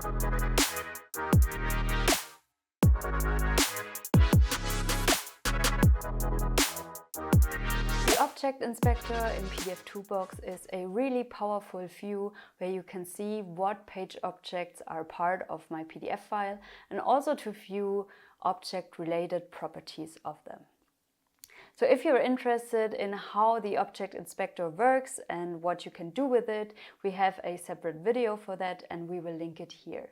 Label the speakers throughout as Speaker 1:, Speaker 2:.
Speaker 1: The Object Inspector in pdfToolbox is a really powerful view where you can see what page objects are part of my PDF file and also to view object-related properties of them. So if you're interested in how the Object Inspector works and what you can do with it, we have a separate video for that and we will link it here.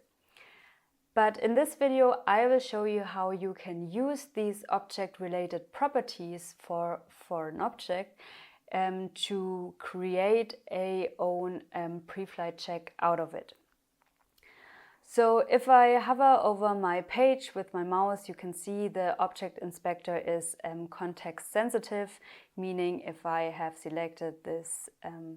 Speaker 1: But in this video, I will show you how you can use these object-related properties for an object to create a own pre-flight check out of it. So if I hover over my page with my mouse, you can see the Object Inspector is context sensitive, meaning if I have selected this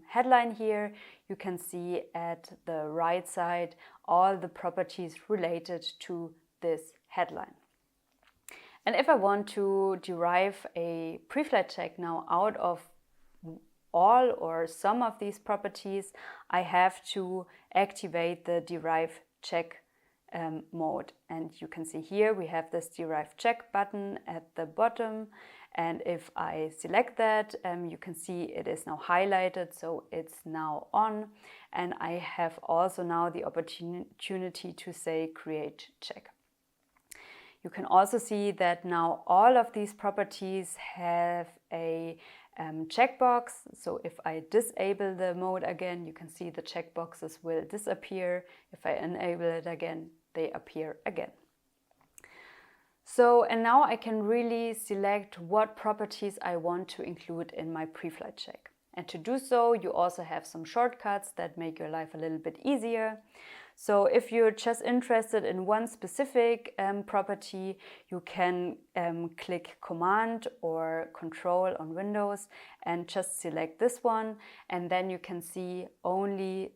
Speaker 1: headline here, you can see at the right side all the properties related to this headline. And if I want to derive a pre-flight check now out of all or some of these properties, I have to activate the derive check mode. And you can see here we have this derive check button at the bottom, and if I select that, you can see it is now highlighted, so it's now on, and I have also now the opportunity to say create check. You can also see that now all of these properties have a checkbox. So if I disable the mode again, you can see the checkboxes will disappear. If I enable it again, they appear again. So, and now I can really select what properties I want to include in my pre-flight check. And to do so, you also have some shortcuts that make your life a little bit easier. So if you're just interested in one specific property, you can click Command or Control on Windows and just select this one, and then you can see only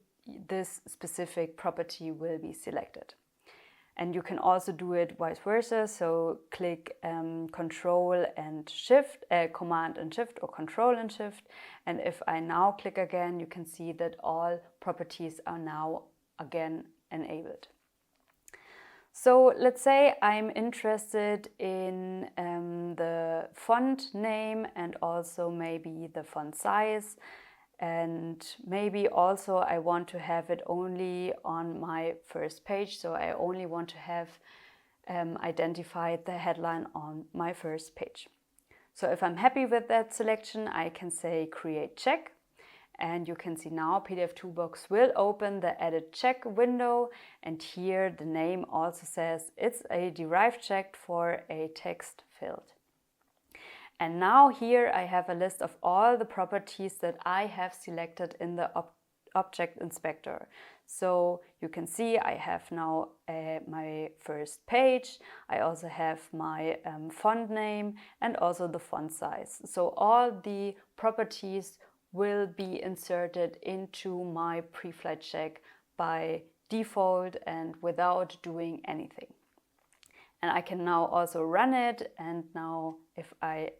Speaker 1: this specific property will be selected. And you can also do it vice versa, so click Control and Shift, Command and Shift, or Control and Shift, and if I now click again, you can see that all properties are now again enabled. So let's say I'm interested in the font name and also maybe the font size, and maybe also I want to have it only on my first page, so I only want to have identified the headline on my first page. So if I'm happy with that selection, I can say create check. And you can see now pdfToolbox will open the edit check window, and here the name also says it's a derive check for a text field. And now here I have a list of all the properties that I have selected in the Object Inspector. So you can see I have now my first page, I also have my font name and also the font size. So all the properties will be inserted into my pre-flight check by default and without doing anything. And I can now also run it, and now if I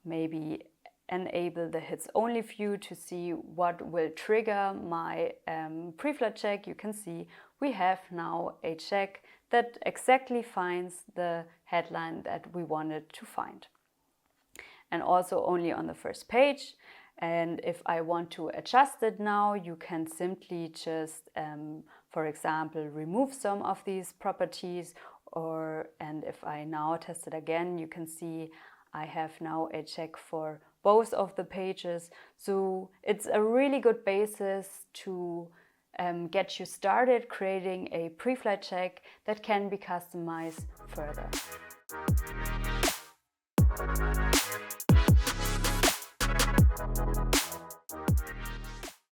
Speaker 1: maybe enable the hits only view to see what will trigger my pre-flight check, you can see we have now a check that exactly finds the headline that we wanted to find. And also only on the first page. And if I want to adjust it now, you can simply just, for example, remove some of these properties, and if I now test it again, you can see I have now a check for both of the pages. So it's a really good basis to get you started creating a pre-flight check that can be customized further.